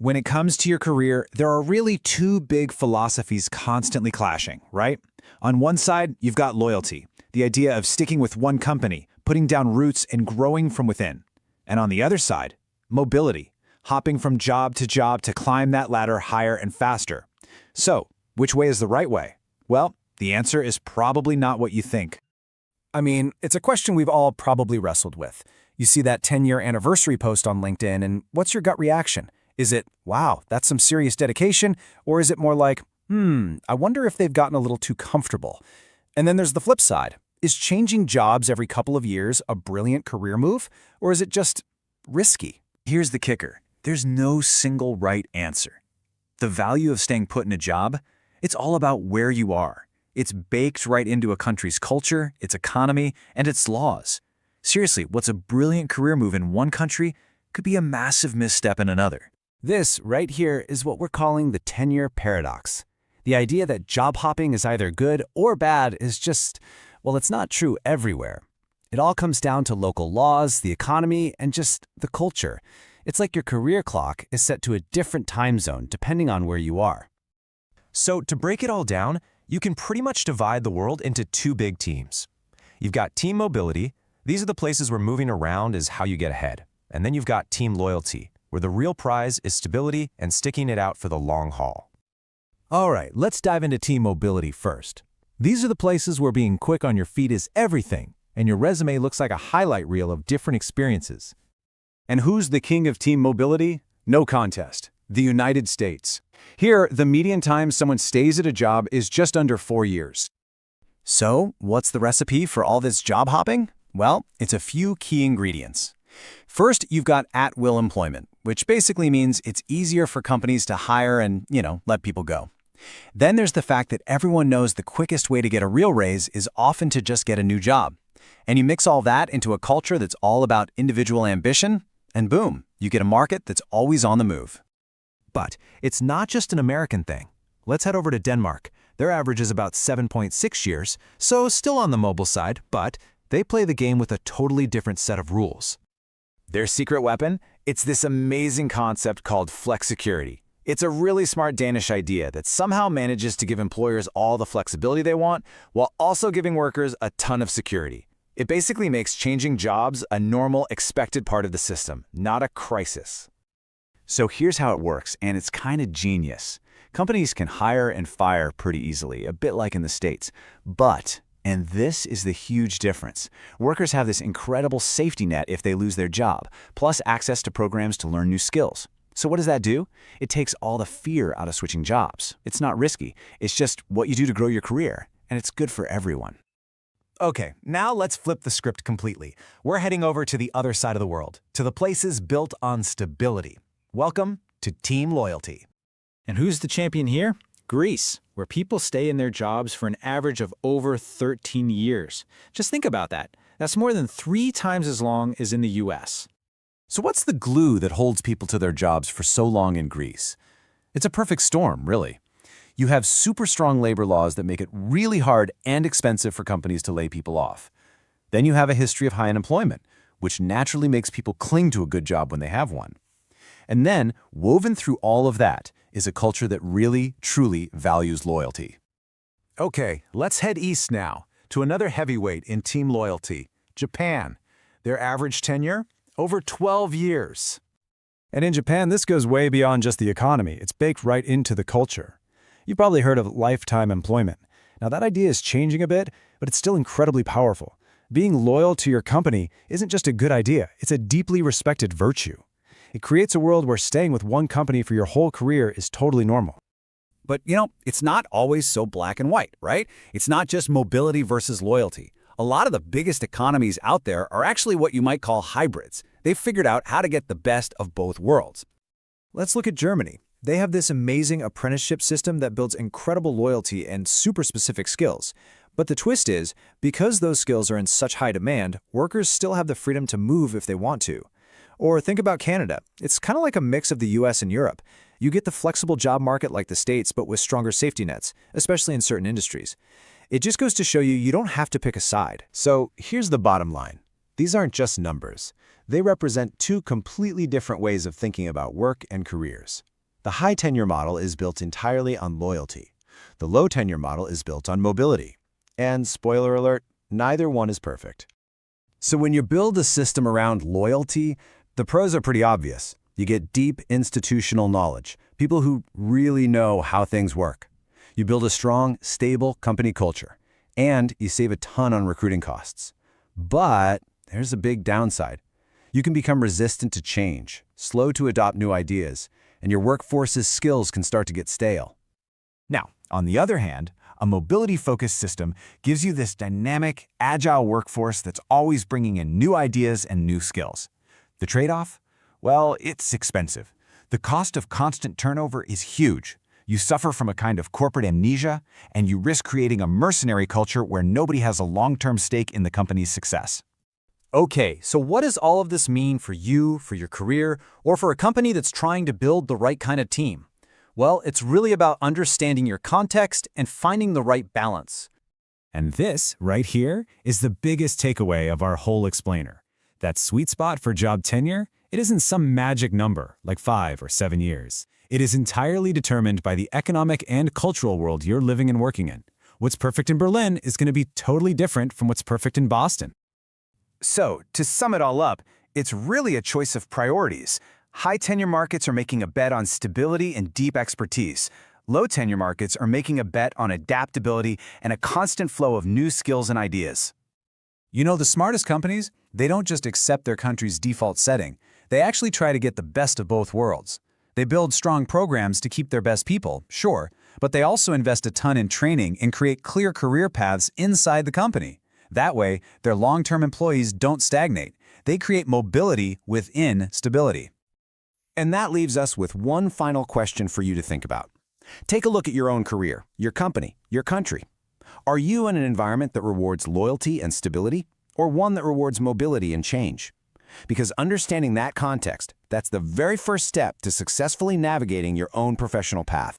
When it comes to your career, there are really two big philosophies constantly clashing, right? On one side, you've got loyalty, the idea of sticking with one company, putting down roots and growing from within. And on the other side, mobility, hopping from job to climb that ladder higher and faster. So, which way is the right way? Well, the answer is probably not what you think. I mean, it's a question we've all probably wrestled with. You see that 10-year anniversary post on LinkedIn, and what's your gut reaction? Is it, wow, that's some serious dedication? Or is it more like, I wonder if they've gotten a little too comfortable? And then there's the flip side. Is changing jobs every couple of years a brilliant career move? Or is it just risky? Here's the kicker. There's no single right answer. The value of staying put in a job, it's all about where you are. It's baked right into a country's culture, its economy, and its laws. Seriously, what's a brilliant career move in one country could be a massive misstep in another. This right here is what we're calling the tenure paradox. The idea that job hopping is either good or bad is just, well, it's not true everywhere. It all comes down to local laws, the economy, and just the culture. It's like your career clock is set to a different time zone depending on where you are. So to break it all down, you can pretty much divide the world into two big teams. You've got team mobility. These are the places where moving around is how you get ahead. And then you've got team loyalty, where the real prize is stability and sticking it out for the long haul. All right, let's dive into team mobility first. These are the places where being quick on your feet is everything, and your resume looks like a highlight reel of different experiences. And who's the king of team mobility? No contest. The United States. Here, the median time someone stays at a job is just under 4 years. So, what's the recipe for all this job hopping? Well, it's a few key ingredients. First, you've got at-will employment, which basically means it's easier for companies to hire and, let people go. Then there's the fact that everyone knows the quickest way to get a real raise is often to just get a new job. And you mix all that into a culture that's all about individual ambition, and boom, you get a market that's always on the move. But it's not just an American thing. Let's head over to Denmark. Their average is about 7.6 years, so still on the mobile side, but they play the game with a totally different set of rules. Their secret weapon? It's this amazing concept called flexicurity. It's a really smart Danish idea that somehow manages to give employers all the flexibility they want while also giving workers a ton of security. It basically makes changing jobs a normal, expected part of the system, not a crisis. So here's how it works, and it's kind of genius. Companies can hire and fire pretty easily, a bit like in the States. But, and this is the huge difference, workers have this incredible safety net if they lose their job, plus access to programs to learn new skills. So what does that do? It takes all the fear out of switching jobs. It's not risky. It's just what you do to grow your career, and it's good for everyone. Okay, now let's flip the script completely. We're heading over to the other side of the world, to the places built on stability. Welcome to team loyalty. And who's the champion here? Greece, where people stay in their jobs for an average of over 13 years. Just think about that. That's more than 3 times as long as in the US. So what's the glue that holds people to their jobs for so long in Greece? It's a perfect storm, really. You have super strong labor laws that make it really hard and expensive for companies to lay people off. Then you have a history of high unemployment, which naturally makes people cling to a good job when they have one. And then, woven through all of that, is a culture that really, truly values loyalty. Okay, let's head east now, to another heavyweight in team loyalty, Japan. Their average tenure? Over 12 years. And in Japan, this goes way beyond just the economy. It's baked right into the culture. You've probably heard of lifetime employment. Now, that idea is changing a bit, but it's still incredibly powerful. Being loyal to your company isn't just a good idea, it's a deeply respected virtue. It creates a world where staying with one company for your whole career is totally normal. But, it's not always so black and white, right? It's not just mobility versus loyalty. A lot of the biggest economies out there are actually what you might call hybrids. They've figured out how to get the best of both worlds. Let's look at Germany. They have this amazing apprenticeship system that builds incredible loyalty and super specific skills. But the twist is, because those skills are in such high demand, workers still have the freedom to move if they want to. Or think about Canada. It's kind of like a mix of the US and Europe. You get the flexible job market like the States, but with stronger safety nets, especially in certain industries. It just goes to show you don't have to pick a side. So here's the bottom line. These aren't just numbers. They represent two completely different ways of thinking about work and careers. The high tenure model is built entirely on loyalty. The low tenure model is built on mobility. And spoiler alert, neither one is perfect. So when you build a system around loyalty, the pros are pretty obvious. You get deep institutional knowledge, people who really know how things work. You build a strong, stable company culture, and you save a ton on recruiting costs. But there's a big downside. You can become resistant to change, slow to adopt new ideas, and your workforce's skills can start to get stale. Now, on the other hand, a mobility-focused system gives you this dynamic, agile workforce that's always bringing in new ideas and new skills. The trade-off? Well, it's expensive. The cost of constant turnover is huge. You suffer from a kind of corporate amnesia, and you risk creating a mercenary culture where nobody has a long-term stake in the company's success. Okay, so what does all of this mean for you, for your career, or for a company that's trying to build the right kind of team? Well, it's really about understanding your context and finding the right balance. And this, right here, is the biggest takeaway of our whole explainer. That sweet spot for job tenure, it isn't some magic number, like 5 or 7 years. It is entirely determined by the economic and cultural world you're living and working in. What's perfect in Berlin is going to be totally different from what's perfect in Boston. So, to sum it all up, it's really a choice of priorities. High tenure markets are making a bet on stability and deep expertise. Low tenure markets are making a bet on adaptability and a constant flow of new skills and ideas. You know, the smartest companies, they don't just accept their country's default setting. They actually try to get the best of both worlds. They build strong programs to keep their best people, sure, but they also invest a ton in training and create clear career paths inside the company. That way, their long-term employees don't stagnate. They create mobility within stability. And that leaves us with one final question for you to think about. Take a look at your own career, your company, your country. Are you in an environment that rewards loyalty and stability, or one that rewards mobility and change? Because understanding that context, that's the very first step to successfully navigating your own professional path.